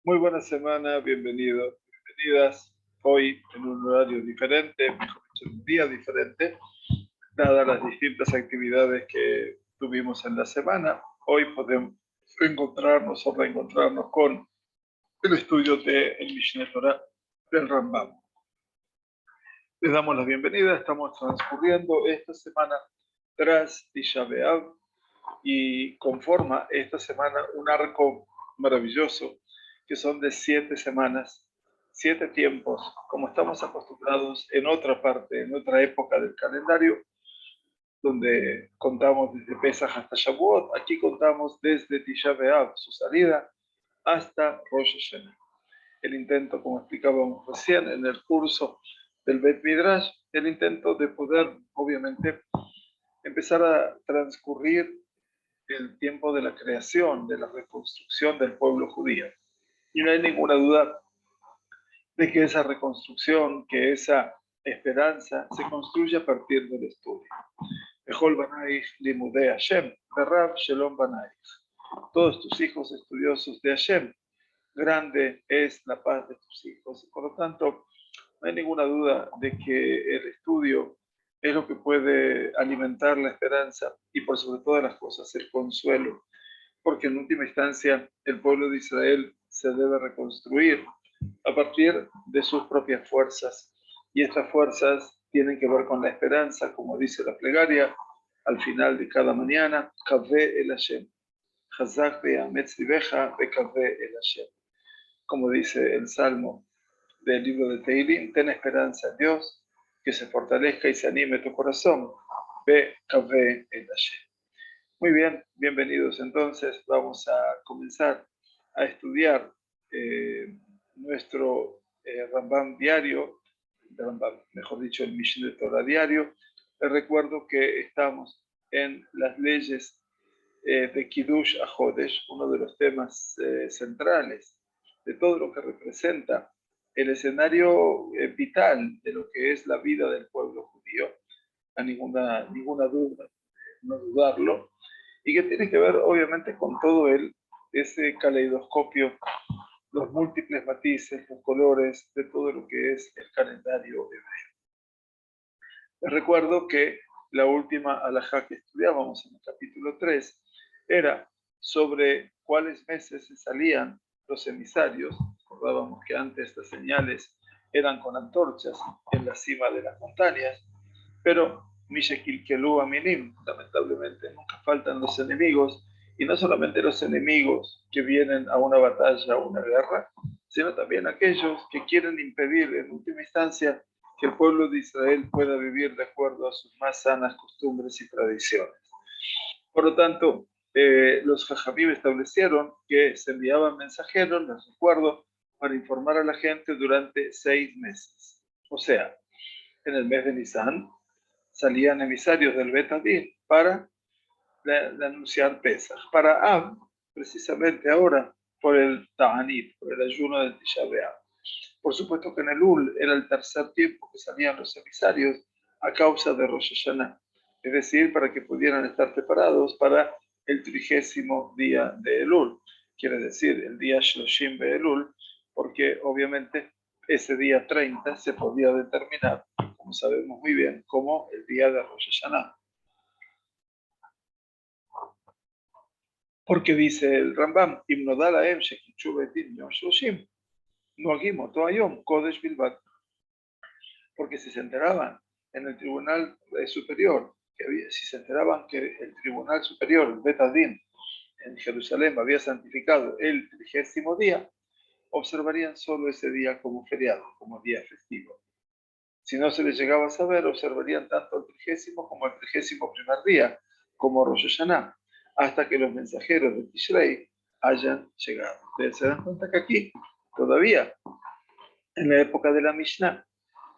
Muy buena semana, bienvenidos, bienvenidas. Hoy en un horario diferente, mejor dicho, en un día diferente, dadas las distintas actividades que tuvimos en la semana. Hoy podemos encontrarnos o reencontrarnos con el estudio del Mishneh Torah del Rambam. Les damos la bienvenida, estamos transcurriendo esta semana tras Tisha B'Av y conforma esta semana un arco maravilloso que son de 7 semanas, 7 tiempos, como estamos acostumbrados en otra parte, en otra época del calendario, donde contamos desde Pesach hasta Shavuot. Aquí contamos desde Tisha B'Av, su salida, hasta Rosh Hashanah. El intento, como explicábamos recién en el curso del Bet Midrash, el intento de poder, obviamente, empezar a transcurrir el tiempo de la creación, de la reconstrucción del pueblo judío. Y no hay ninguna duda de que esa reconstrucción, que esa esperanza se construye a partir del estudio. Echol Banaich Limudei Hashem, Berrab Shalom Banaich. Todos tus hijos estudiosos de Hashem, grande es la paz de tus hijos. Por lo tanto, no hay ninguna duda de que el estudio es lo que puede alimentar la esperanza y por sobre todas las cosas el consuelo, porque en última instancia el pueblo de Israel se debe reconstruir a partir de sus propias fuerzas, y estas fuerzas tienen que ver con la esperanza, como dice la plegaria al final de cada mañana: Kaveh el Hashem, Chazak ve'ametz libecha ve'kaveh el Hashem. Como dice el Salmo del libro de Teilim, ten esperanza en Dios, que se fortalezca y se anime tu corazón, ve'kaveh el Hashem. Muy bien, bienvenidos. Entonces vamos a comenzar a estudiar nuestro Rambam diario, mejor dicho, el Mishneh Torah diario. Les recuerdo que estamos en las leyes de Kiddush HaChodesh, uno de los temas centrales de todo lo que representa el escenario vital de lo que es la vida del pueblo judío. A ninguna duda, no dudarlo, y que tiene que ver obviamente con todo ese caleidoscopio, los múltiples matices, los colores de todo lo que es el calendario hebreo. Les recuerdo que la última alajá que estudiábamos en el capítulo 3 era sobre cuáles meses se salían los emisarios. Recordábamos que antes las señales eran con antorchas en la cima de las montañas, pero Mishekilkelu Aminim, lamentablemente nunca faltan los enemigos, y no solamente los enemigos que vienen a una batalla, a una guerra, sino también aquellos que quieren impedir en última instancia que el pueblo de Israel pueda vivir de acuerdo a sus más sanas costumbres y tradiciones. Por lo tanto, los Jajamim establecieron que se enviaban mensajeros, les recuerdo, para informar a la gente durante 6 meses. O sea, en el mes de Nisan salían emisarios del Bet Adin para anunciar Pesach. Para Av, precisamente ahora, por el Ta'anit, por el ayuno del Tisha B'Av. Por supuesto que en el Ul era el tercer tiempo que salían los emisarios a causa de Rosh Hashanah, es decir, para que pudieran estar preparados para el 30º día de Elul, quiere decir el día Shloshim Be'elul, porque obviamente ese día 30 se podía determinar, como sabemos muy bien, como el día de Rosh Hashanah. Porque dice el Rambam, Imnodalaem Shekichu Betin Yom Shloshim, Noagim Oto Hayom Kodesh Bilbat. Porque si se enteraban en el tribunal superior, si se enteraban que el tribunal superior, el Bet Adin, en Jerusalén había santificado el 30º día, observarían solo ese día como feriado, como día festivo. Si no se les llegaba a saber, observarían tanto el 30º como el 31º día, como Rosh Hashanah, hasta que los mensajeros de Tishrei hayan llegado. Ustedes se dan cuenta que aquí, todavía, en la época de la Mishnah,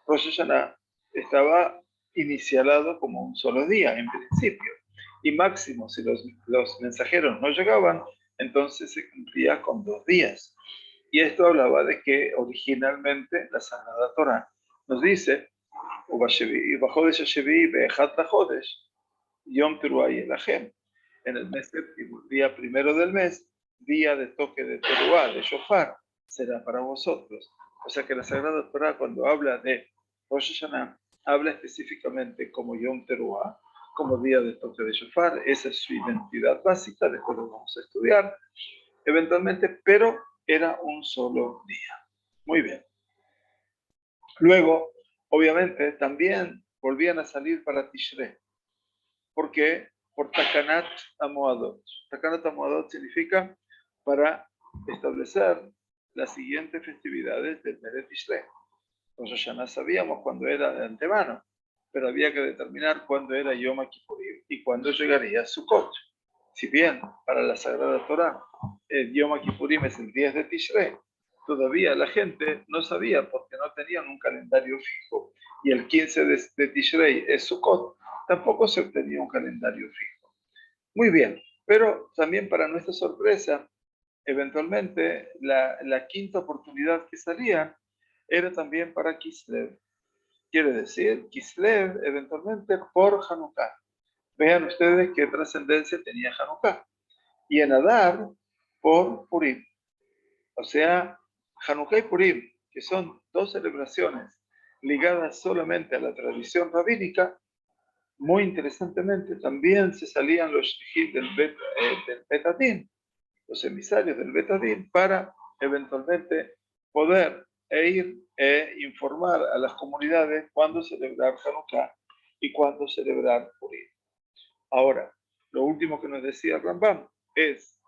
Rosh Hashanah estaba inicialado como un solo día, en principio, y máximo, si los mensajeros no llegaban, entonces se cumplía con 2 días. Y esto hablaba de que originalmente la Sagrada Torah nos dice, Yom Teruah Elahem, en el mes séptimo, día primero del mes, día de toque de Teruah, de Shofar, será para vosotros. O sea que la Sagrada Torá, cuando habla de Rosh Hashanah, habla específicamente como Yom Teruah, como día de toque de shofar. Esa es su identidad básica, después lo vamos a estudiar eventualmente, pero era un solo día. Muy bien. Luego, obviamente, también volvían a salir para Tishrei. ¿Por qué? Por Takanat Amoadot. Takanat Amoadot significa para establecer las siguientes festividades del mes de Tishrei. Nosotros ya no sabíamos cuándo era de antemano, pero había que determinar cuándo era Yom Kippurim y cuándo llegaría Sukkot. Si bien para la Sagrada Torá el Yom Kippurim es el 10 de Tishrei, todavía la gente no sabía porque no tenían un calendario fijo y el 15 de Tishrei es Sukkot, tampoco se obtenía un calendario fijo. Muy bien, pero también para nuestra sorpresa, eventualmente la quinta oportunidad que salía era también para Kislev. Quiere decir, Kislev eventualmente por Hanukkah. Vean ustedes qué trascendencia tenía Hanukkah. Y en Adar por Purim. O sea, Hanukkah y Purim, que son dos celebraciones ligadas solamente a la tradición rabínica, muy interesantemente también se salían los shlichim del Bet Adin, los emisarios del Bet Adin, para eventualmente poder ir e informar a las comunidades cuándo celebrar Hanukkah y cuándo celebrar Purim. Ahora, lo último que nos decía Rambam es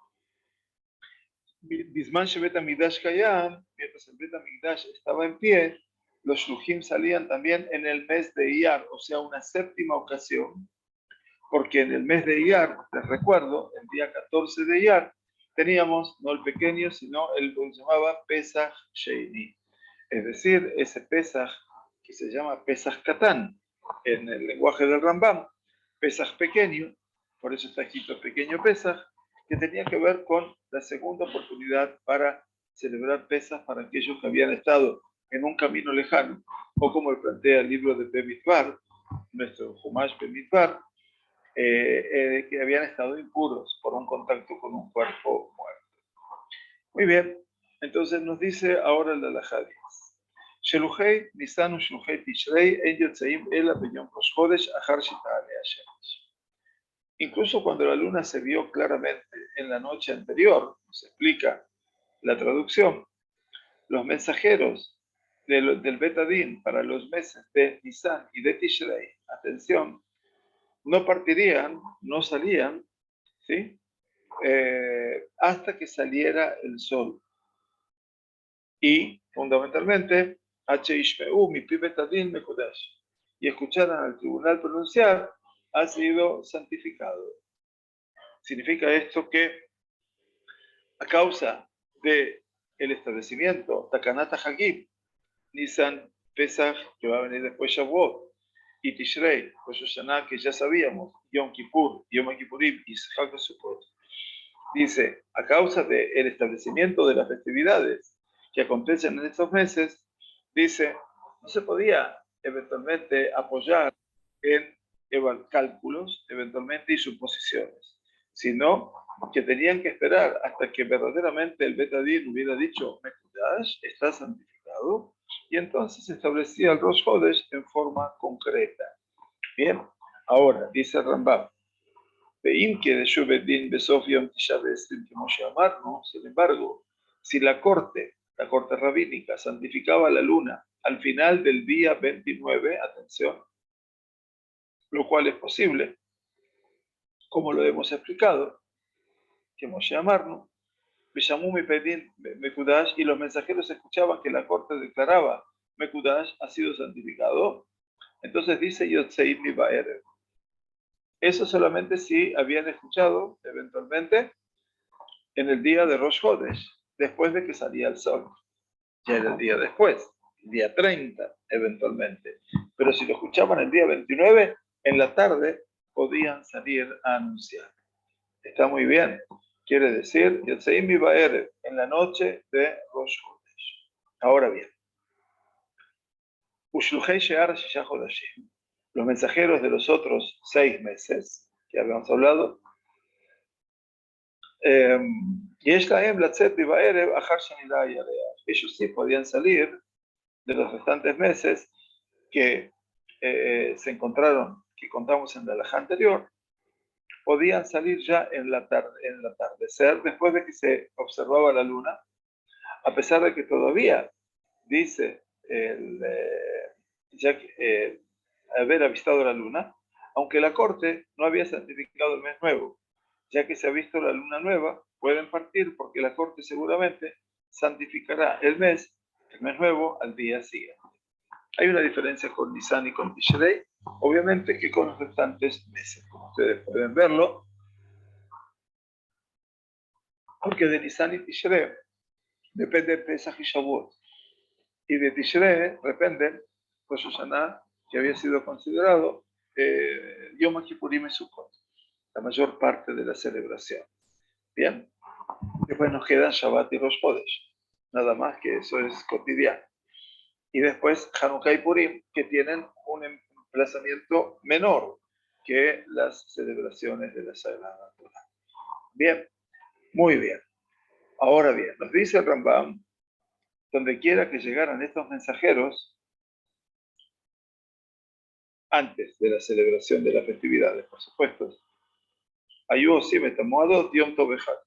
Bisman Shebet Hamikdash Kayam, mientras el Bet Hamikdash estaba en pie, los Shluchim salían también en el mes de Iyar, o sea, una séptima ocasión, porque en el mes de Iyar, les recuerdo, el día 14 de Iyar, teníamos no el pequeño, sino el que se llamaba Pesach Sheini, es decir, ese Pesach que se llama Pesach Katán, en el lenguaje del Rambam, Pesach pequeño, por eso está escrito pequeño Pesach, que tenía que ver con la segunda oportunidad para celebrar Pesach para aquellos que habían estado en un camino lejano, o como plantea el libro de Bemidbar, nuestro Humash Bemidbar, que habían estado impuros por un contacto con un cuerpo muerto. Muy bien, entonces nos dice ahora el Alajadis. Sheluhei Nisan Sheluhei Tishrei En Yotzeim Ela Beyom Rosh Chodesh Achar Shita'alei Hashem. Incluso cuando la luna se vio claramente en la noche anterior, nos explica la traducción, los mensajeros del Betadín para los meses de Nisan y de Tishrei, atención, no partirían, no salían, ¿sí? Hasta que saliera el sol. Y, fundamentalmente, y escucharan al tribunal pronunciar, ha sido santificado. Significa esto que a causa del establecimiento Takanat Hagib, Nisan, Pesach, que va a venir después Shavuot, y Tishrei, Rosh Hashanah, que ya sabíamos, Yom Kippur, Yom Kippurim y Chag Sukkot, dice, a causa del establecimiento de las festividades que acontecen en estos meses, dice, no se podía eventualmente apoyar en cálculos, eventualmente, y suposiciones, sino que tenían que esperar hasta que verdaderamente el Betadín hubiera dicho, Mekudash está santificado, y entonces se establecía el Rosh Chodesh en forma concreta. Bien, ahora, dice Rambam, sin embargo, si la corte rabínica, santificaba la luna al final del día 29, atención, lo cual es posible, como lo hemos explicado, que Moshe Amarno, Mekudash, y los mensajeros escuchaban que la corte declaraba Mekudash ha sido santificado, entonces dice Yotzei mi Ba'erev. Eso solamente si habían escuchado eventualmente en el día de Rosh Chodesh, después de que salía el sol. Ya era el día después, el día 30 eventualmente. Pero si lo escuchaban el día 29, en la tarde podían salir a anunciar. Está muy bien. Quiere decir, Yotzeim Ba'erev, en la noche de Rosh Chodesh. Ahora bien, Ushluchei She'ar Shisha Chodashim, los mensajeros de los otros 6 meses, que habíamos hablado, יש להם לצאת בערב אחר שנדע הירח. ellos sí podían salir de los restantes meses que se encontraron, que contamos en la alajá anterior, podían salir ya en el atardecer, después de que se observaba la luna, a pesar de que todavía dice haber avistado la luna, aunque la corte no había santificado el mes nuevo. Ya que se ha visto la luna nueva, pueden partir porque la corte seguramente santificará el mes nuevo al día siguiente. Hay una diferencia con Nisan y con Tishrei, obviamente que con los restantes meses, como ustedes pueden verlo, porque de Nisan y Tishrei depende Pesach y Shavuot, y de Tishrei depende Rosh Hashanah, que había sido considerado Yom Kippurim y Sukkot, la mayor parte de la celebración. Bien, después nos quedan Shabbat y Rosh Chodesh, nada más que eso es cotidiano. Y después Hanukkah y Purim, que tienen un emplazamiento menor que las celebraciones de la Sagrada Torah. Bien, muy bien. Ahora bien, nos dice el Rambam, donde quiera que llegaran estos mensajeros, antes de la celebración de las festividades, por supuesto, Yom Tov Echad.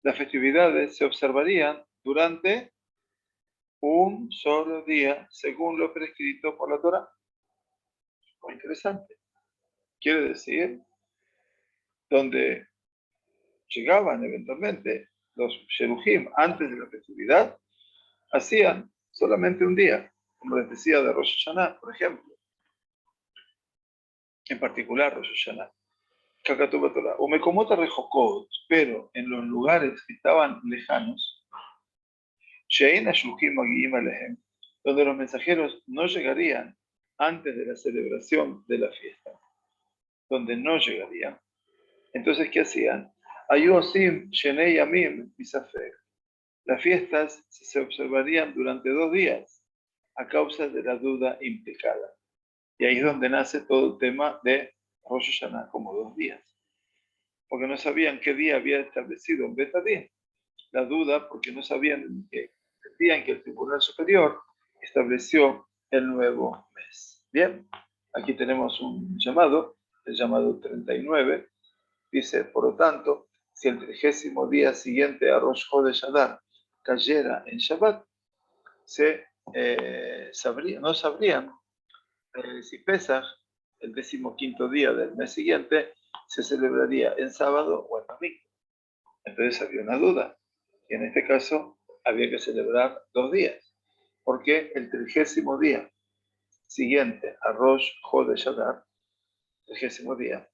Las festividades se observarían durante un solo día, según lo prescrito por la Torah. Muy interesante. Quiere decir, donde llegaban eventualmente los Sheruhim antes de la festividad, hacían solamente un día, como les decía de Rosh Hashanah, por ejemplo. En particular Rosh Hashanah. O Mekomot Rejokot, pero en los lugares que estaban lejanos, donde los mensajeros no llegarían antes de la celebración de la fiesta, donde no llegarían. Entonces, ¿qué hacían? Ayuosim Shenei Yamim Misafek. Las fiestas se observarían durante 2 días a causa de la duda implicada. Y ahí es donde nace todo el tema de Rosh Hashanah, como 2 días. Porque no sabían qué día había establecido un Betadín. La duda, porque no sabían que el día en que el Tribunal Superior estableció el nuevo mes. Bien, aquí tenemos un llamado, el llamado 39. Dice, por lo tanto, si el 30º día siguiente a Rosh Chodesh Adar cayera en Shabbat, no sabrían si Pesach, el 15º día del mes siguiente, se celebraría en sábado o en domingo. Entonces había una duda, y en este caso había que celebrar 2 días, porque el 30º día siguiente a Rosh Chodesh Adar, 30º día,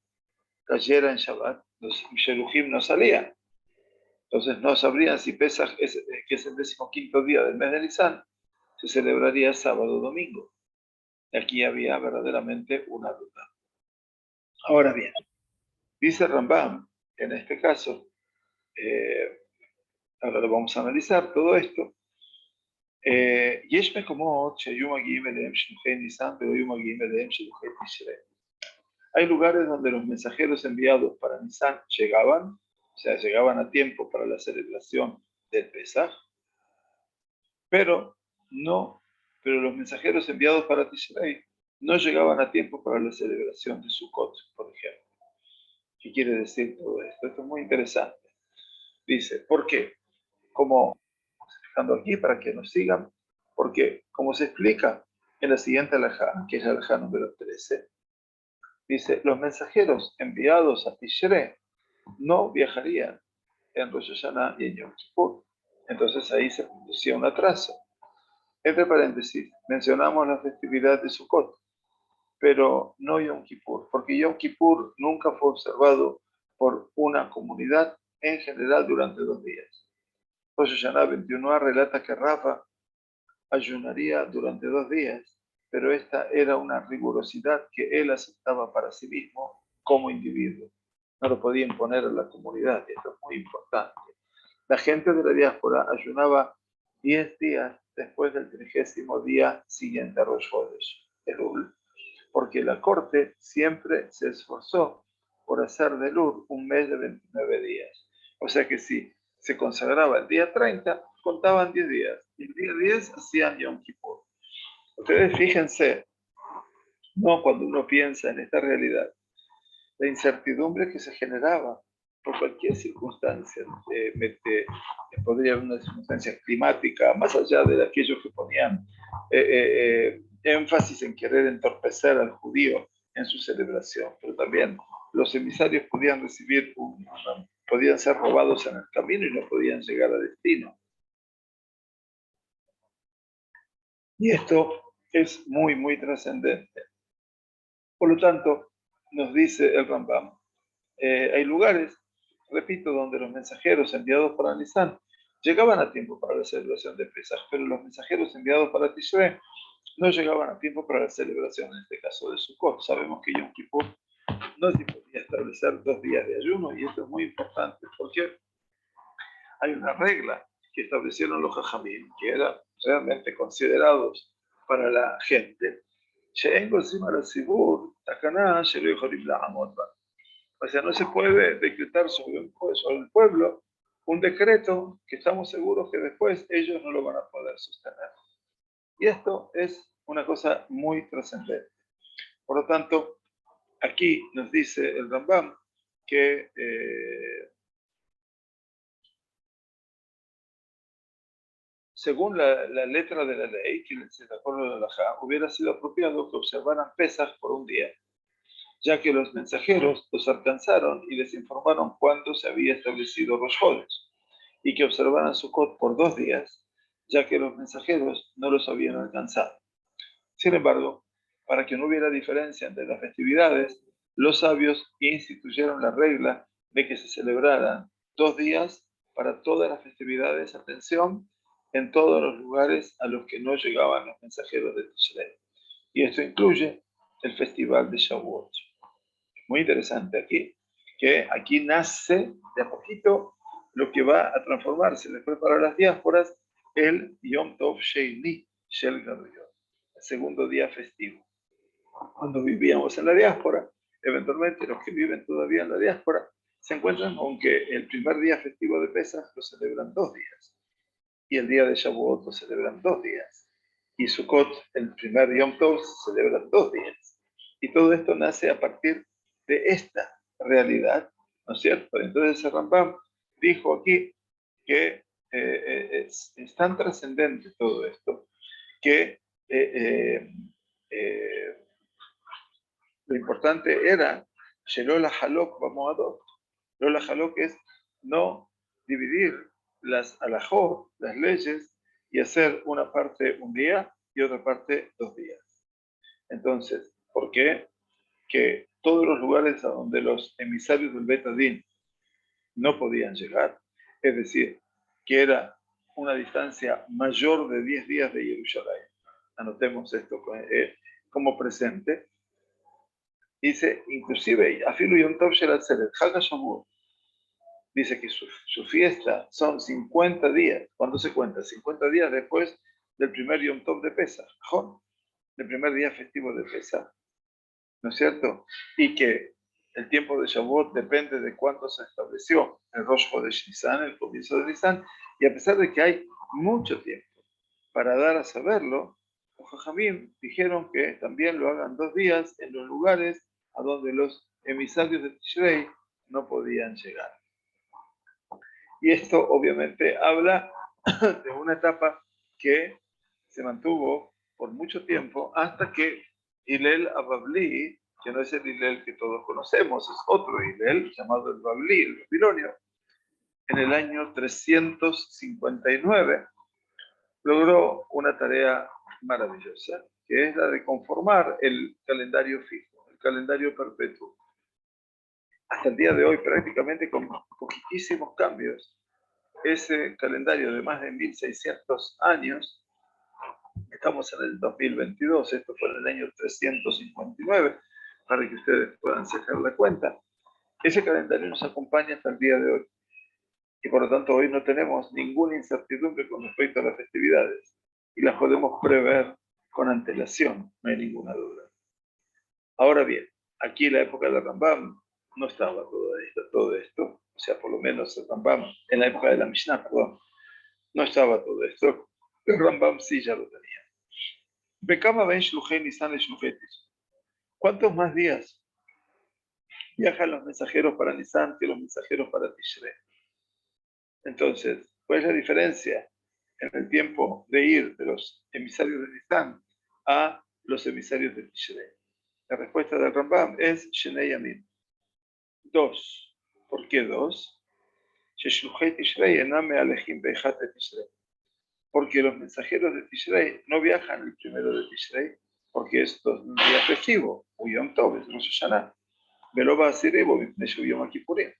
cayera en Shabbat, los Sheruhim no salían. Entonces no sabrían si Pesach, que es el 15º día del mes de Nisan, se celebraría sábado o domingo. Y aquí había verdaderamente una duda. Ahora bien, dice Rambam, en este caso, ahora lo vamos a analizar todo esto. Hay lugares donde los mensajeros enviados para Nisan llegaban, o sea, llegaban a tiempo para la celebración del Pesaj, pero los mensajeros enviados para Tishrei no llegaban a tiempo para la celebración de Sukkot, por ejemplo. ¿Qué quiere decir todo esto? Esto es muy interesante. Dice, ¿por qué? Como explicando aquí para que nos sigan, porque como se explica en la siguiente alajá, que es la alajá número 13, dice, los mensajeros enviados a Tishrei no viajarían en Rosh Hashanah y en Yom Kippur. Entonces ahí se producía un atraso. Entre paréntesis, mencionamos la festividad de Sukkot, pero no Yom Kippur, porque Yom Kippur nunca fue observado por una comunidad en general durante 2 días. Rosh Hashanah 21a relata que Rafa ayunaría durante 2 días, pero esta era una rigurosidad que él aceptaba para sí mismo como individuo. No lo podía imponer a la comunidad, esto es muy importante. La gente de la diáspora ayunaba 10 días después del 30º día siguiente a Rosh Chodesh, Elul, porque la corte siempre se esforzó por hacer de Elul un mes de 29 días. O sea que si se consagraba el día 30, contaban 10 días. Y el día 10 hacían Yom Kippur. Ustedes fíjense, no cuando uno piensa en esta realidad, la incertidumbre que se generaba por cualquier circunstancia, podría haber una circunstancia climática, más allá de aquellos que ponían énfasis en querer entorpecer al judío en su celebración, pero también los emisarios podían podían ser robados en el camino y no podían llegar a destino. Y esto es muy, muy trascendente. Por lo tanto, nos dice el Rambam, hay lugares, repito, donde los mensajeros enviados para Nisan llegaban a tiempo para la celebración de Pesach, pero los mensajeros enviados para Tishrei no llegaban a tiempo para la celebración, en este caso de Sukkot. Sabemos que Yom Kippur no se podía establecer 2 días de ayuno, y esto es muy importante porque hay una regla que establecieron los Jajamim, que eran realmente considerados para la gente. O sea, no se puede decretar sobre el pueblo un decreto que estamos seguros que después ellos no lo van a poder sostener. Y esto es una cosa muy trascendente. Por lo tanto, aquí nos dice el Rambam que según la letra de la ley, que se de acuerdo de la Halajá, hubiera sido apropiado que observaran Pesach por un día, ya que los mensajeros los alcanzaron y les informaron cuándo se había establecido Rosh Chodesh, y que observaran Sukkot por 2 días, ya que los mensajeros no los habían alcanzado. Sin embargo, para que no hubiera diferencia entre las festividades, los sabios instituyeron la regla de que se celebraran 2 días para todas las festividades, atención, en todos los lugares a los que no llegaban los mensajeros de Tishrei. Y esto incluye el festival de Shavuot. Muy interesante aquí, que aquí nace de a poquito lo que va a transformarse después para las diásporas, el Yom Tov Sheini Shel Gadol, el segundo día festivo. Cuando vivíamos en la diáspora, eventualmente los que viven todavía en la diáspora se encuentran con que el primer día festivo de Pesach lo celebran 2 días, y el día de Shavuot lo celebran 2 días, y Sukkot, el primer Yom Tov, se celebran 2 días. Y todo esto nace a partir de esta realidad, ¿no es cierto? Entonces el Rambam dijo aquí que es tan trascendente todo esto que lo importante era Shelola Halok Bamoadot. Lola Halok es no dividir las alajot, las leyes, y hacer una parte un día y otra parte 2 días. Entonces, ¿por qué? Que todos los lugares a donde los emisarios del Bet Adin no podían llegar, es decir, que era una distancia mayor de 10 días de Jerusalén. Anotemos esto como presente. Dice, inclusive, Afilu Yom Tov Shel Atzeret, Chag HaShavuot, dice que su fiesta son 50 días. ¿Cuándo se cuenta? 50 días después del primer Yom Tov de Pesach, del primer día festivo de Pesach, ¿no es cierto? Y que el tiempo de Shavuot depende de cuándo se estableció el Rosh Chodesh Nisan, el comienzo de Nisan, y a pesar de que hay mucho tiempo para dar a saberlo, los Jajamim dijeron que también lo hagan 2 días en los lugares a donde los emisarios de Tishrei no podían llegar. Y esto obviamente habla de una etapa que se mantuvo por mucho tiempo hasta que Hillel HaBavli, que no es el Hillel que todos conocemos, es otro Hillel llamado el Bavli, el Babilonio, en el año 359 logró una tarea maravillosa, que es la de conformar el calendario fijo, el calendario perpetuo. Hasta el día de hoy, prácticamente con poquitísimos cambios, ese calendario de más de 1600 años, estamos en el 2022, esto fue en el año 359, para que ustedes puedan sacar la cuenta, ese calendario nos acompaña hasta el día de hoy. Y por lo tanto hoy no tenemos ninguna incertidumbre con respecto a las festividades y las podemos prever con antelación, no hay ninguna duda. Ahora bien, aquí en la época de Rambam no estaba todo esto, o sea, por lo menos el Rambam, en la época de la Mishnah, perdón, no estaba todo esto. El Rambam sí ya lo tenía. Bekama ben Shluchei Nisan le Shluchei Tishrei. ¿Cuántos más días viajan los mensajeros para Nisan que los mensajeros para Tishrei? Entonces, ¿cuál es la diferencia en el tiempo de ir de los emisarios de Nisan a los emisarios de Tishrei? La respuesta del Rambam es Shenei Yamim. 2. ¿Por qué 2? Sheshluchei Tishrei enam me'alechim be'echat de Tishrei. Porque los mensajeros de Tishrei no viajan el primero de Tishrei, porque esto es un día festivo, un Yom Tov, es Rosh Hashanah. Velo ba'asirei mipnei shu Yom Kippurim.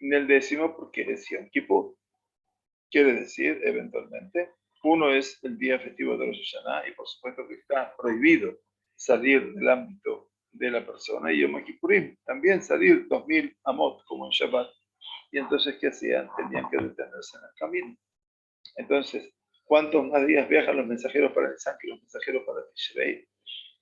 En el 10º, porque es Yom Kippur. Quiere decir, eventualmente, uno es el día festivo de Rosh Hashanah y por supuesto que está prohibido salir del ámbito de la persona, y Yom Kippurim también salir 2000 amot como en Shabbat. Y entonces, ¿qué hacían? Tenían que detenerse en el camino. Entonces, ¿cuántos más días viajan los mensajeros para Nisan que los mensajeros para Tishrei?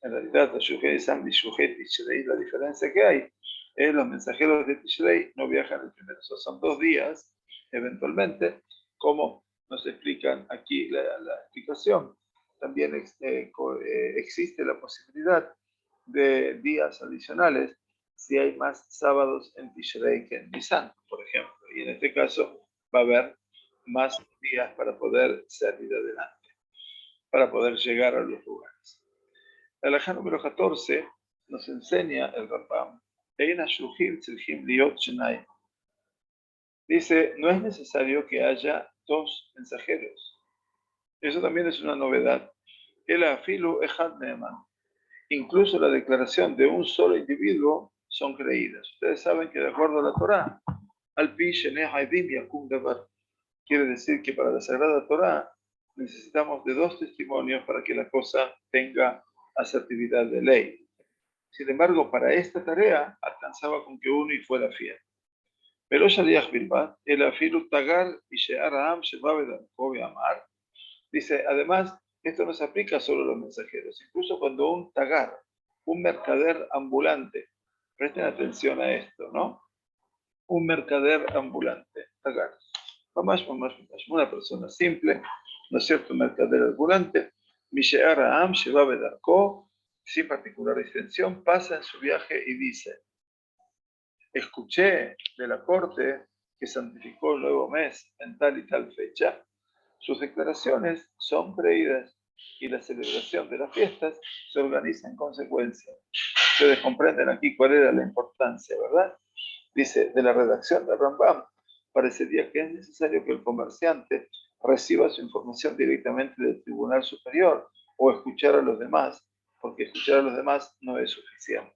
En realidad, la diferencia que hay es los mensajeros de Tishrei no viajan el primero. Son 2 días, eventualmente, como nos explican aquí la explicación. También existe la posibilidad de días adicionales si hay más sábados en Tishrei que en Nisan, por ejemplo. Y en este caso va a haber más días para poder salir adelante, para poder llegar a los lugares. La halajá número 14 nos enseña el Rambam. Dice, no es necesario que haya 2 mensajeros. Eso también es una novedad. El afilu ejad neeman. Incluso la declaración de un solo individuo son creídas. Ustedes saben que de acuerdo a la Torá, al pi shenei haidim yakum davar. Quiere decir que para la Sagrada Torá necesitamos de 2 testimonios para que la cosa tenga asertividad de ley. Sin embargo, para esta tarea alcanzaba con que uno y fuera fiel. Pero Shaliach Bilbat, el afilu tagar y she'ar ha'am sheba bedarko ve'amar. Dice, además, esto no se aplica solo a los mensajeros. Incluso cuando un tagar, un mercader ambulante, presten atención a esto, ¿no? Un mercader ambulante, tagar. Una persona simple, ¿no es cierto? Un mercader ambulante, Mishe'ar ha'am sheba bedarko, sin particular extensión, pasa en su viaje y dice, escuché de la corte que santificó el nuevo mes en tal y tal fecha, sus declaraciones son creídas y la celebración de las fiestas se organiza en consecuencia. Ustedes comprenden aquí cuál era la importancia, ¿verdad? Dice, de la redacción de Rambam, parecería que es necesario que el comerciante reciba su información directamente del Tribunal Superior o escuchar a los demás, porque escuchar a los demás no es suficiente.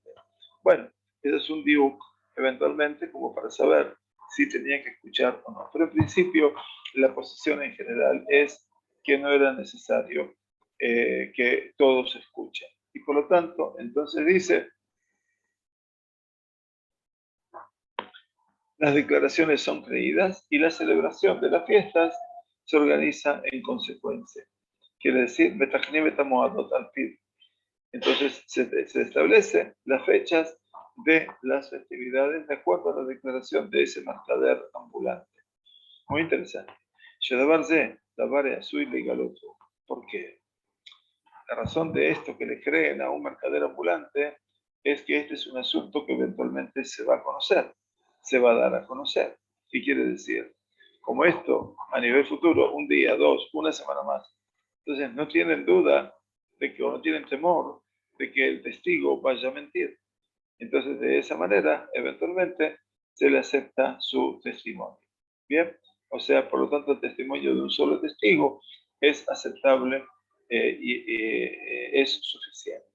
Bueno, eso es un diuk, eventualmente, como para saber si tenía que escuchar o no. Pero en principio, la posición en general es que no era necesario que todos escuchen. Y por lo tanto, entonces dice, las declaraciones son creídas y la celebración de las fiestas se organiza en consecuencia. Quiere decir, entonces se establecen las fechas de las festividades de acuerdo a la declaración de ese mercader ambulante. Muy interesante. ¿Por qué? La razón de esto que le creen a un mercader ambulante es que este es un asunto que eventualmente se va a conocer, se va a dar a conocer. ¿Qué quiere decir? Como esto, a nivel futuro, un día, 2, una semana más. Entonces, no tienen duda de que, o no tienen temor de que el testigo vaya a mentir. Entonces, de esa manera, eventualmente, se le acepta su testimonio. Bien, o sea, por lo tanto, el testimonio de un solo testigo es aceptable y es suficiente.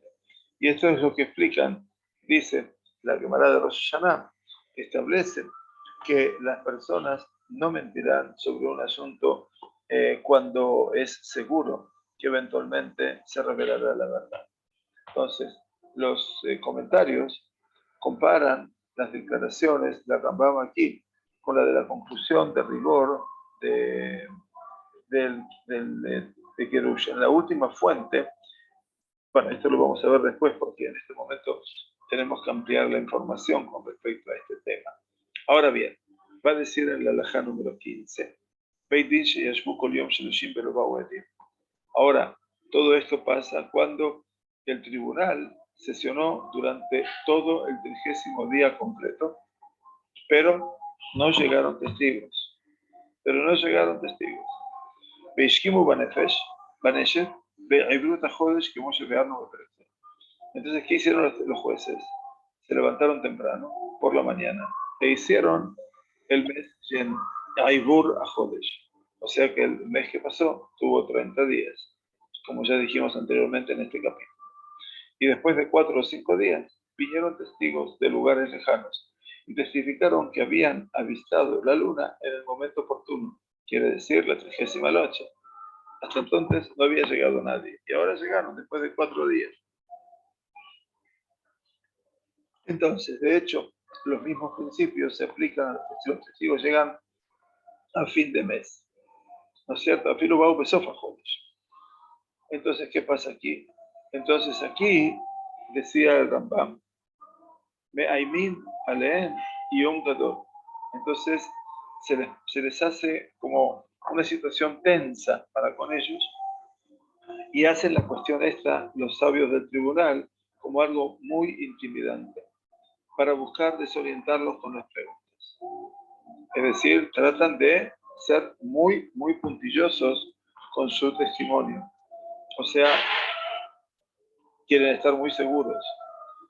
Y esto es lo que explican, dice la Gemara de Rosh Hashanah, establece que las personas no mentirán sobre un asunto cuando es seguro que eventualmente se revelará la verdad. Entonces, los comentarios comparan las declaraciones de Rambam aquí con la de la conclusión de rigor de Kerush. En la última fuente, bueno, esto lo vamos a ver después porque en este momento tenemos que ampliar la información con respecto a este tema. Ahora bien, va a decir en la halajá número 15, Beit Din sheyashvu kol yom shelushim velo ba'u edim. Ahora, todo esto pasa cuando el tribunal sesionó durante todo el 30º día completo, pero no llegaron testigos. Veishkimu banefesh, baneshet, ve'ibru tachodesh que Moshe ve'arno beperete. Entonces, ¿qué hicieron los jueces? Se levantaron temprano, por la mañana, e hicieron el mes lleno, Aibur a Jodesh. O sea que el mes que pasó tuvo 30 días, como ya dijimos anteriormente en este capítulo. Y después de 4 o 5 días, vinieron testigos de lugares lejanos y testificaron que habían avistado la luna en el momento oportuno, quiere decir la 30ª noche. Hasta entonces no había llegado nadie, y ahora llegaron después de 4 días. Entonces, de hecho, los mismos principios se aplican si los testigos llegan a fin de mes. ¿No es cierto? Afilu ba'u besof hachodesh. Entonces, ¿qué pasa aquí? Entonces, aquí decía el Rambam, Me'aimin aleem yom gadol. Entonces, se les hace como una situación tensa para con ellos y hacen la cuestión esta, los sabios del tribunal, como algo muy intimidante, para buscar desorientarlos con las preguntas. Es decir, tratan de ser muy, muy puntillosos con su testimonio. O sea, quieren estar muy seguros.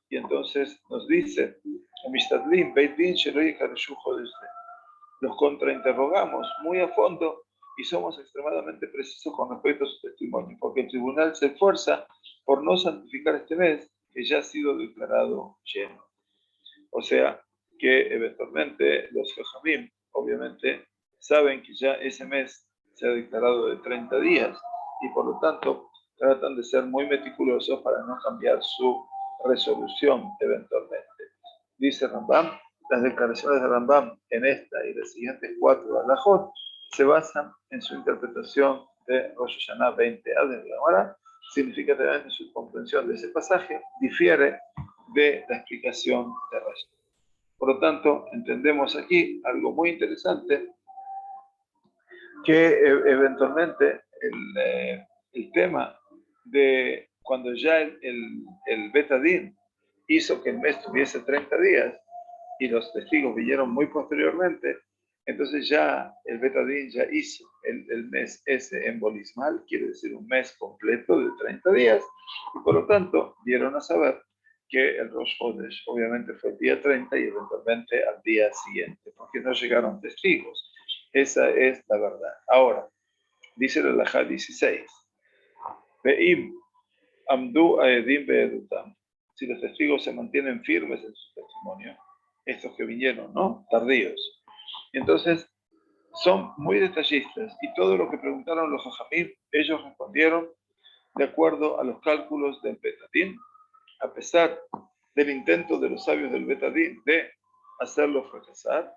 Y entonces nos dice, los contrainterrogamos muy a fondo y somos extremadamente precisos con respecto a su testimonio, porque el tribunal se esfuerza por no santificar este mes que ya ha sido declarado lleno. O sea, que eventualmente los Jajamim, obviamente, saben que ya ese mes se ha declarado de 30 días y por lo tanto tratan de ser muy meticulosos para no cambiar su resolución eventualmente. Dice Rambam, las declaraciones de Rambam en esta y las siguientes 4 alajot se basan en su interpretación de Rosh Hashanah 20 a de la Gemara. Significativamente su comprensión de ese pasaje difiere de la explicación de Rashi. Por lo tanto, entendemos aquí algo muy interesante, que eventualmente el tema de cuando ya el Betadín hizo que el mes tuviese 30 días y los testigos vinieron muy posteriormente, entonces ya el Betadín ya hizo el mes ese embolismal, quiere decir un mes completo de 30 días, y por lo tanto dieron a saber que el Rosh Chodesh obviamente fue el día 30 y eventualmente al día siguiente, porque no llegaron testigos. Esa es la verdad. Ahora, dice el Alajá 16, Ve'im amdu aedim be'edutam. Si los testigos se mantienen firmes en su testimonio, estos que vinieron, ¿no? Tardíos. Entonces, son muy detallistas y todo lo que preguntaron los Jajamim, ellos respondieron de acuerdo a los cálculos del Betadín, a pesar del intento de los sabios del Betadín de hacerlo fracasar.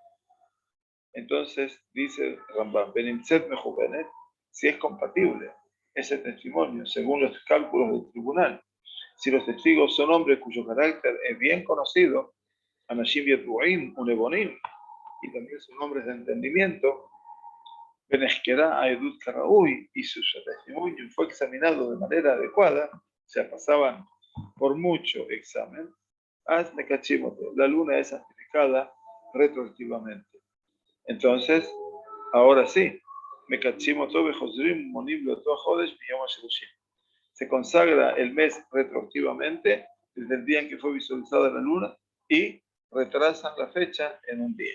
Entonces dice Rambam, Benimtzet mejuvenet, si es compatible ese testimonio según los cálculos del tribunal, si los testigos son hombres cuyo carácter es bien conocido, Anashim Yetuim, Unebonim, y también son hombres de entendimiento, Beneshkera Aedut Karaui, y su testimonio fue examinado de manera adecuada, o sea, pasaban por mucho examen, Hazme Kachimoto, la luna es santificada retroactivamente. Entonces, ahora sí, se consagra el mes retroactivamente desde el día en que fue visualizada la luna y retrasan la fecha en un día.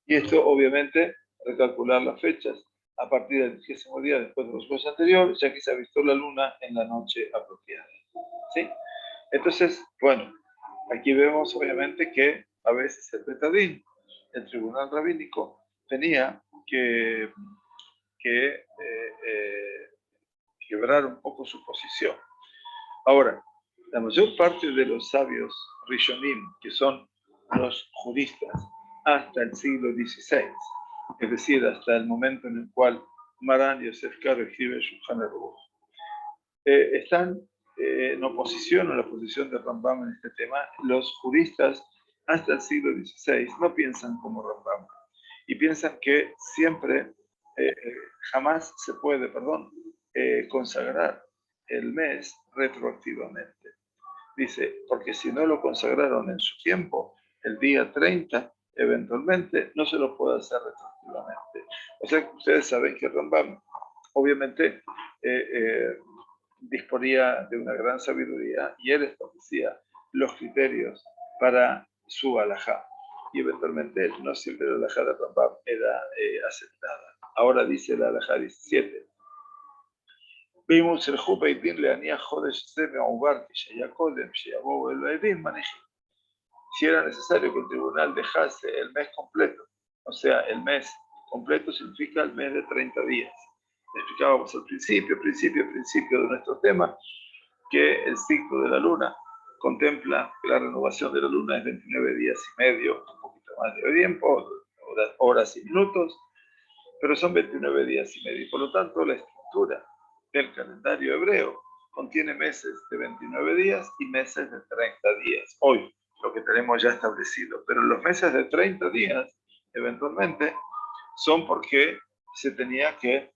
Y esto, obviamente, recalcular las fechas a partir del 30º día después de los meses anteriores, ya que se avistó la luna en la noche apropiada. ¿Sí? Entonces, bueno, aquí vemos obviamente que a veces el Betadín, el tribunal rabínico, tenía que quebrar un poco su posición. Ahora, la mayor parte de los sabios Rishonim, que son los juristas, hasta el siglo XVI, es decir, hasta el momento en el cual Maran Yosef Karo escribe Shulchan Aruch, están en oposición a la posición de Rambam en este tema. Los juristas hasta el siglo XVI no piensan como Rambam y piensan que siempre, jamás se puede, consagrar el mes retroactivamente. Dice, porque si no lo consagraron en su tiempo, el día 30, eventualmente no se lo puede hacer retroactivamente. O sea, que ustedes saben que Rambam, obviamente, disponía de una gran sabiduría y él establecía los criterios para su alajá. Y eventualmente no siempre la alajá de Rambam era aceptada. Ahora dice la alajá 17. Vimos el Jubeitín le anía Jodesh Zeme Ubar que ya Kodem, Sheyabou el Beidín Manejí. Si era necesario que el tribunal dejase el mes completo, o sea, el mes completo significa el mes de 30 días. Explicábamos al principio de nuestro tema, que el ciclo de la luna contempla que la renovación de la luna es 29 días y medio, un poquito más de tiempo, horas y minutos, pero son 29 días y medio. Por lo tanto, la estructura del calendario hebreo contiene meses de 29 días y meses de 30 días. Hoy, lo que tenemos ya establecido. Pero los meses de 30 días, eventualmente, son porque se tenía que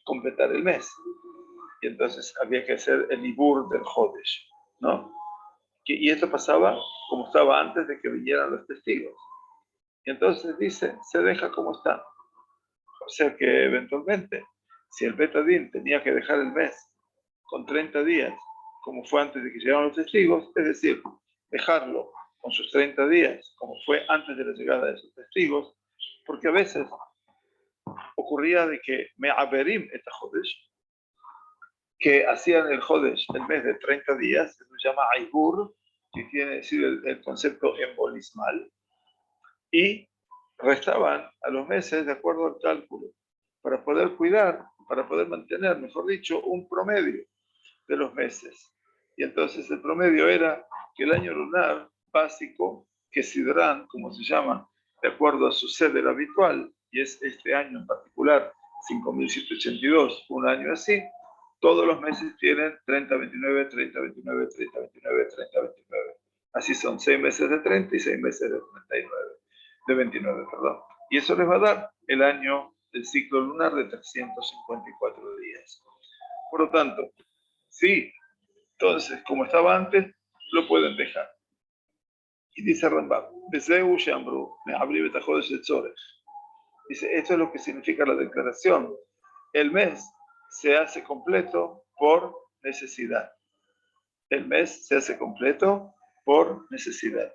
completar el mes. Y entonces había que hacer el ibur del Jodesh, ¿no? Y esto pasaba como estaba antes de que vinieran los testigos. Y entonces dice, se deja como está. O sea que eventualmente, si el Betadín tenía que dejar el mes con 30 días, como fue antes de que llegaran los testigos, es decir, dejarlo con sus 30 días, como fue antes de la llegada de esos testigos, porque a veces ocurría de que me averim esta Jodesh, que hacían el Jodesh el mes de 30 días, se llama Aibur, que quiere decir el concepto embolismal, y restaban a los meses de acuerdo al cálculo, para poder cuidar, para poder mantener, mejor dicho, un promedio de los meses. Y entonces el promedio era que el año lunar básico, que Sidrán, como se llama, de acuerdo a su sede habitual, y es este año en particular, 5.182, un año así, todos los meses tienen 30, 29, 30, 29, 30, 29, 30, 29. Así son 6 meses de 30 y 6 meses de 39, de 29, perdón. Y eso les va a dar el año del ciclo lunar de 354 días. Por lo tanto, sí, entonces, como estaba antes, lo pueden dejar. Y dice Rambam, dice, esto es lo que significa la declaración. El mes se hace completo por necesidad. El mes se hace completo por necesidad.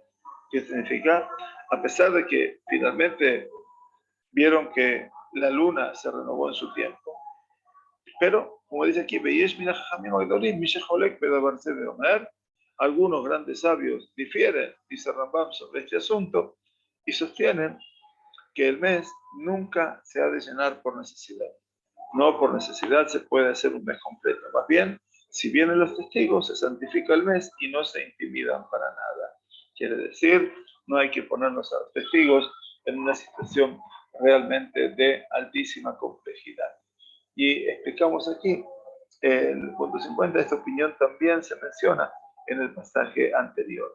¿Qué significa? A pesar de que finalmente vieron que la luna se renovó en su tiempo, pero, como dice aquí, algunos grandes sabios difieren, dice Rambam, sobre este asunto y sostienen que el mes nunca se ha de llenar por necesidad. No por necesidad se puede hacer un mes completo. Más bien, si vienen los testigos, se santifica el mes y no se intimidan para nada. Quiere decir, no hay que ponernos a los testigos en una situación realmente de altísima complejidad. Y explicamos aquí, en el punto 50, esta opinión también se menciona en el pasaje anterior.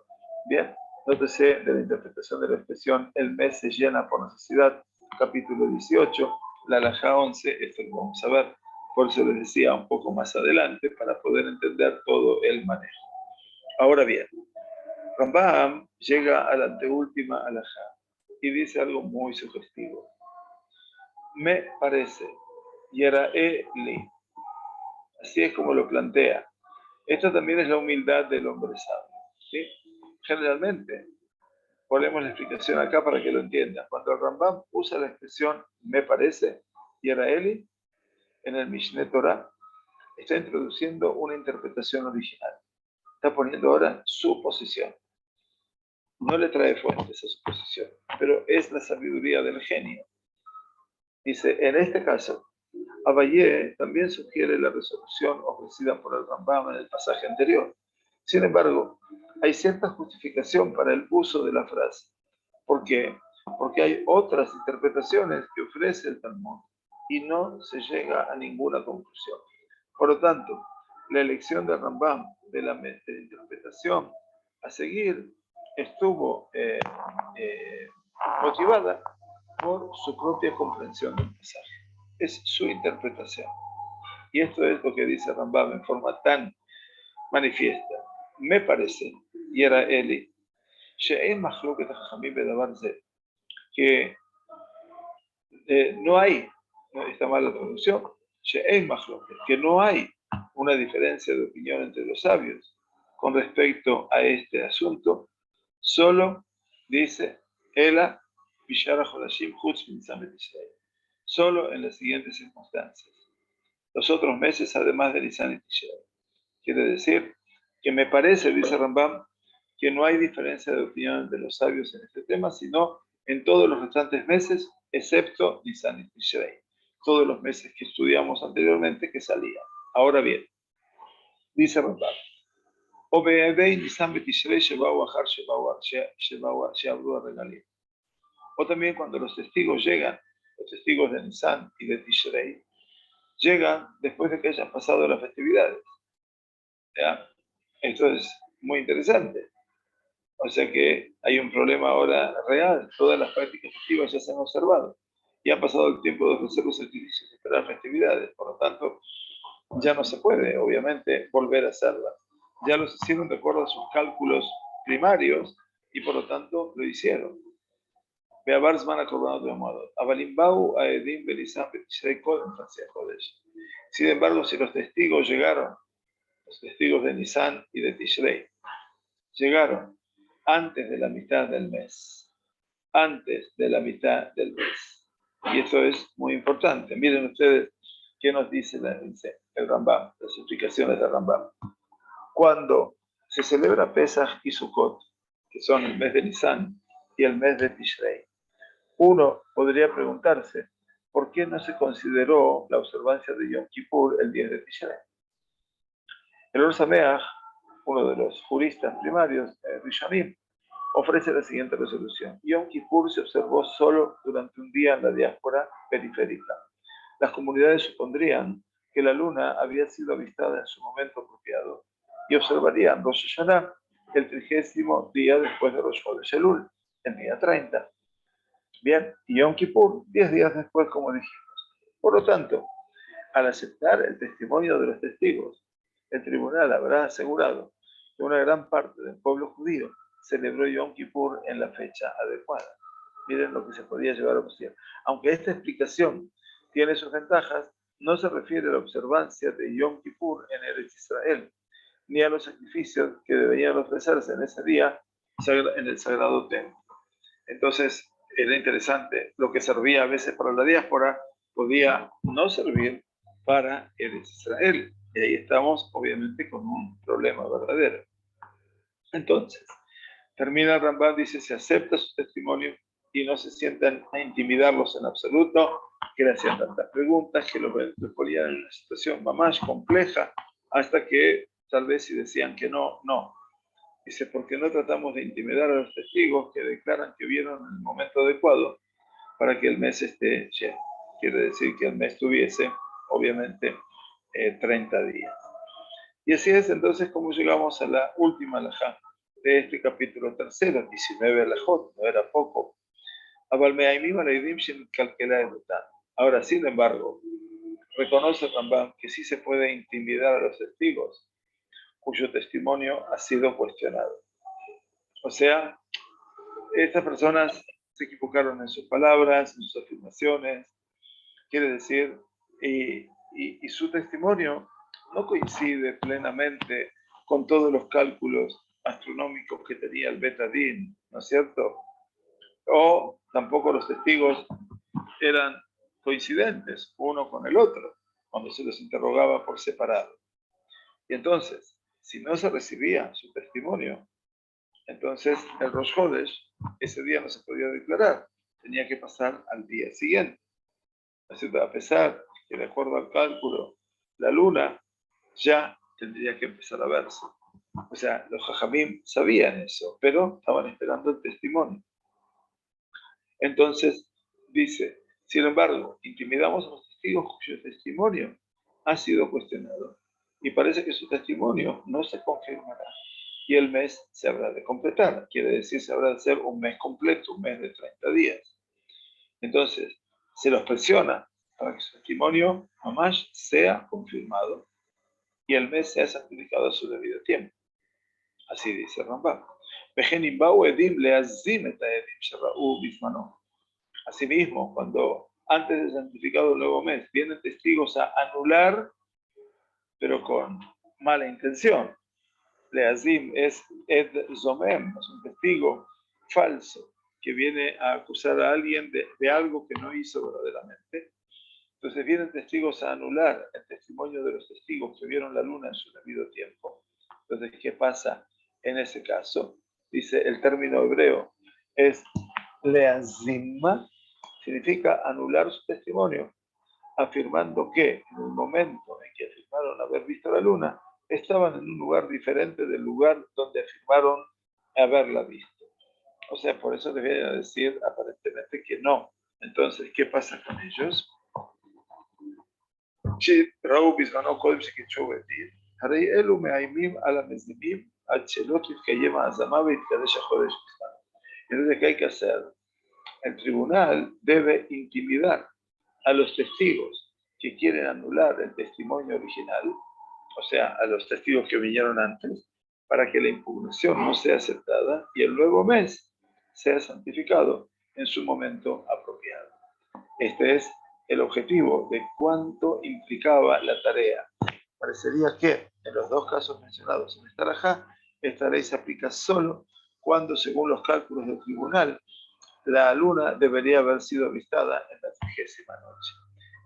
Bien, nótese de la interpretación de la expresión el mes se llena por necesidad, capítulo 18, la alajá 11, esto lo vamos a ver, por eso les decía un poco más adelante, para poder entender todo el manejo. Ahora bien, Rambam llega a la anteúltima alajá y dice algo muy sugestivo. Me parece, Yeraeli, así es como lo plantea. Esto también es la humildad del hombre sabio, ¿sí? Generalmente, ponemos la explicación acá para que lo entiendan. Cuando el Rambam usa la expresión me parece, Yeraeli, en el Mishneh Torah, está introduciendo una interpretación original. Está poniendo ahora su posición. No le trae fuentes a su posición, pero es la sabiduría del genio. Dice, en este caso, Abayé también sugiere la resolución ofrecida por el Rambam en el pasaje anterior. Sin embargo, hay cierta justificación para el uso de la frase. ¿Por qué? Porque hay otras interpretaciones que ofrece el Talmud y no se llega a ninguna conclusión. Por lo tanto, la elección de Rambam de la interpretación a seguir estuvo motivada por su propia comprensión del pasaje. Es su interpretación. Y esto es lo que dice Rambam en forma tan manifiesta. Me parece, y era Eli, que no hay, no, está mal la traducción, que no hay una diferencia de opinión entre los sabios con respecto a este asunto, solo dice Ela Bishara Jodashim Chutz min Samet Israel, solo en las siguientes circunstancias. Los otros meses, además de Nisan y Tishrei. Quiere decir que me parece, dice Rambam, que no hay diferencia de opinión de los sabios en este tema, sino en todos los restantes meses, excepto Nisan y Tishrei. Todos los meses que estudiamos anteriormente que salían. Ahora bien, dice Rambam, o también cuando los testigos llegan, los testigos de Nisan y de Tishrei, llegan después de que hayan pasado las festividades. ¿Ya? Esto es muy interesante. O sea que hay un problema ahora real. Todas las prácticas festivas ya se han observado. Y ha pasado el tiempo de ofrecer los sacrificios y esperar festividades. Por lo tanto, ya no se puede, obviamente, volver a hacerlas. Ya los hicieron de acuerdo a sus cálculos primarios y por lo tanto lo hicieron. Sin embargo, si los testigos llegaron, los testigos de Nisan y de Tishrei, llegaron antes de la mitad del mes, antes de la mitad del mes. Y esto es muy importante. Miren ustedes qué nos dice el Rambam, las explicaciones del Rambam. Cuando se celebra Pesach y Sukkot, que son el mes de Nisan y el mes de Tishrei, uno podría preguntarse, ¿por qué no se consideró la observancia de Yom Kippur el 10 de Tishrei? El Or Sameach, uno de los juristas primarios, Rishonim, ofrece la siguiente resolución. Yom Kippur se observó solo durante un día en la diáspora periférica. Las comunidades supondrían que la luna había sido avistada en su momento apropiado y observarían Rosh Hashanah el 30º día después de Rosh Chodesh Elul, el día 30. Bien, y Yom Kippur 10 días después, como dijimos. Por lo tanto, al aceptar el testimonio de los testigos, el tribunal habrá asegurado que una gran parte del pueblo judío celebró Yom Kippur en la fecha adecuada. Miren lo que se podía llevar a observar. Aunque esta explicación tiene sus ventajas, no se refiere a la observancia de Yom Kippur en Eretz Israel, ni a los sacrificios que deberían ofrecerse en ese día en el sagrado templo. Entonces, era interesante, lo que servía a veces para la diáspora podía no servir para Eretz Israel. Y ahí estamos, obviamente, con un problema verdadero. Entonces, termina Rambam, dice, se acepta su testimonio y no se sientan a intimidarlos en absoluto, que le hacían tantas preguntas, que los ponían en una situación más compleja, hasta que tal vez si decían que no, no. Dice, porque no tratamos de intimidar a los testigos que declaran que vieron en el momento adecuado para que el mes esté lleno. Quiere decir que el mes tuviese, obviamente, 30 días. Y así es entonces como llegamos a la última alajá de este capítulo tercero, 19 alajot, no era poco. Ahora, sin embargo, reconoce Rambam que sí se puede intimidar a los testigos cuyo testimonio ha sido cuestionado. O sea, estas personas se equivocaron en sus palabras, en sus afirmaciones, quiere decir, y su testimonio no coincide plenamente con todos los cálculos astronómicos que tenía el Betadín, ¿no es cierto? O tampoco los testigos eran coincidentes uno con el otro cuando se los interrogaba por separado. Y entonces, si no se recibía su testimonio, entonces el Rosh Chodesh ese día no se podía declarar, tenía que pasar al día siguiente. A pesar que de acuerdo al cálculo, la luna ya tendría que empezar a verse. O sea, los jajamim sabían eso, pero estaban esperando el testimonio. Entonces, dice, sin embargo, intimidamos a los testigos cuyo testimonio ha sido cuestionado. Y parece que su testimonio no se confirmará. Y el mes se habrá de completar. Quiere decir, se habrá de hacer un mes completo, un mes de 30 días. Entonces, se los presiona para que su testimonio jamás sea confirmado y el mes sea santificado a su debido tiempo. Así dice Rambam. Asimismo, cuando antes de santificado el nuevo mes vienen testigos a anular, pero con mala intención. Leazim es Ed Zomem, es un testigo falso que viene a acusar a alguien de algo que no hizo verdaderamente. Entonces vienen testigos a anular el testimonio de los testigos que vieron la luna en su debido tiempo. Entonces, ¿qué pasa en ese caso? Dice el término hebreo, es leazimma, significa anular su testimonio, afirmando que en el momento en que afirmaron haber visto la luna, estaban en un lugar diferente del lugar donde afirmaron haberla visto. O sea, por eso debería decir aparentemente que no. Entonces, ¿qué pasa con ellos? שראו בזמנו קודם שקידשו בדין, הרי אלו מאיימים על המזימים עד שלא תתקיים ההזמה ויתקדש החודש בזמן. Entonces, ¿qué hay que hacer? El tribunal debe intimidar a los testigos que quieren anular el testimonio original, o sea, a los testigos que vinieron antes, para que la impugnación no sea aceptada y el nuevo mes sea santificado en su momento apropiado. Este es el objetivo de cuánto implicaba la tarea. Parecería que en los dos casos mencionados en esta rajá, esta ley se aplica solo cuando, según los cálculos del tribunal, la luna debería haber sido avistada en la 30ª noche.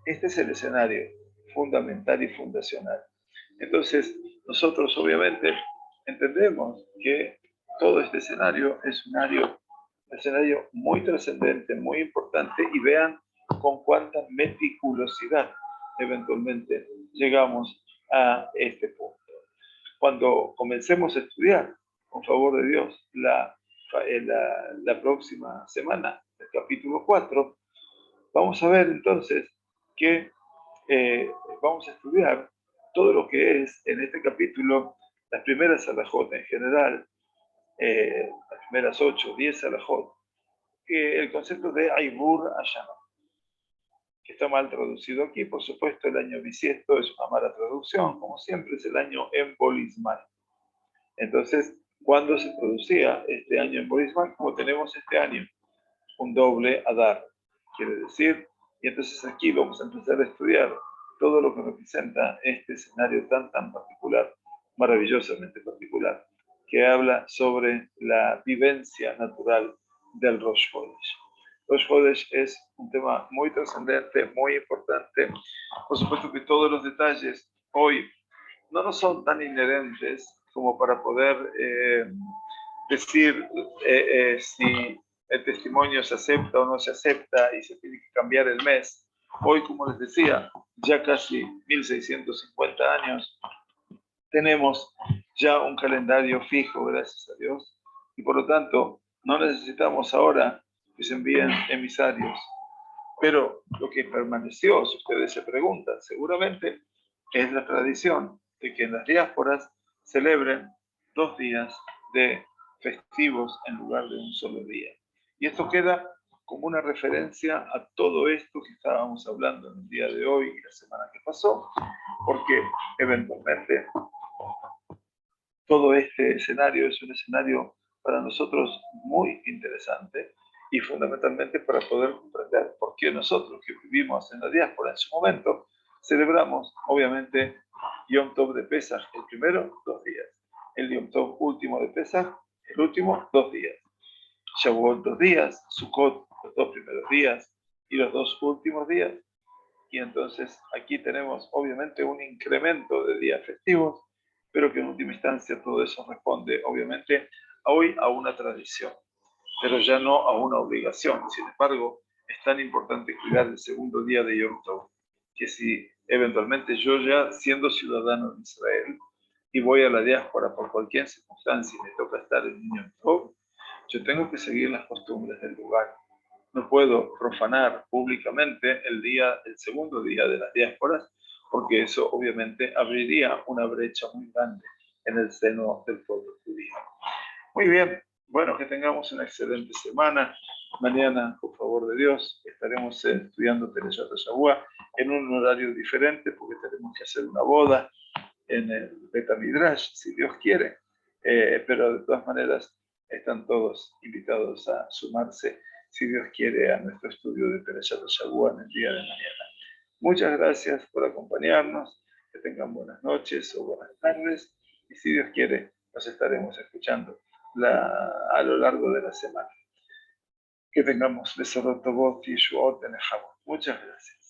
Este es el escenario fundamental y fundacional. Entonces, nosotros obviamente entendemos que todo este escenario es un escenario muy trascendente, muy importante, y vean con cuánta meticulosidad eventualmente llegamos a este punto. Cuando comencemos a estudiar, con favor de Dios, la próxima semana, el capítulo 4, vamos a ver entonces que vamos a estudiar todo lo que es en este capítulo las primeras alajot en general, las primeras 8, 10 alajot, el concepto de Aibur Ashana, que está mal traducido aquí. Por supuesto, el año bisiesto es una mala traducción, como siempre es el año embolismal. Entonces, ¿cuándo se producía este año embolismal? Como tenemos este año, un doble Adar, quiere decir, y entonces aquí vamos a empezar a estudiar todo lo que representa este escenario tan particular, maravillosamente particular, que habla sobre la vivencia natural del Rosh Hodesh. Rosh Hodesh es un tema muy trascendente, muy importante. Por supuesto que todos los detalles hoy no nos son tan inherentes como para poder decir si el testimonio se acepta o no se acepta y se tiene que cambiar el mes. Hoy, como les decía, ya casi 1650 años, tenemos ya un calendario fijo, gracias a Dios, y por lo tanto no necesitamos ahora que se envíen emisarios. Pero lo que permaneció, si ustedes se preguntan, seguramente es la tradición de que en las diásporas celebren 2 días de festivos en lugar de un solo día. Y esto queda como una referencia a todo esto que estábamos hablando en el día de hoy y la semana que pasó, porque eventualmente todo este escenario es un escenario para nosotros muy interesante y fundamentalmente para poder comprender por qué nosotros que vivimos en la diáspora en su momento celebramos obviamente Yom Tov de Pesach el primero 2 días, el Yom Tov último de Pesach el último 2 días, Shavuot 2 días, Sukkot los 2 primeros días y los 2 últimos días. Y entonces aquí tenemos obviamente un incremento de días festivos, pero que en última instancia todo eso responde obviamente hoy a una tradición, pero ya no a una obligación. Sin embargo, es tan importante cuidar el segundo día de Yom Tov, que si eventualmente yo ya siendo ciudadano de Israel y voy a la diáspora por cualquier circunstancia y me toca estar en Yom Tov, yo tengo que seguir las costumbres del lugar. No puedo profanar públicamente el segundo día de las diásporas, porque eso obviamente abriría una brecha muy grande en el seno del pueblo judío. Muy bien, bueno, que tengamos una excelente semana. Mañana, por favor de Dios, estaremos estudiando Perashat Shavua en un horario diferente porque tenemos que hacer una boda en el Bet Midrash, si Dios quiere. Pero de todas maneras están todos invitados a sumarse, si Dios quiere, a nuestro estudio de Perashat Shavua en el día de mañana. Muchas gracias por acompañarnos, que tengan buenas noches o buenas tardes, y si Dios quiere, nos estaremos escuchando a lo largo de la semana. Que tengamos Besarot Tovot y Shuot en el Muchas gracias.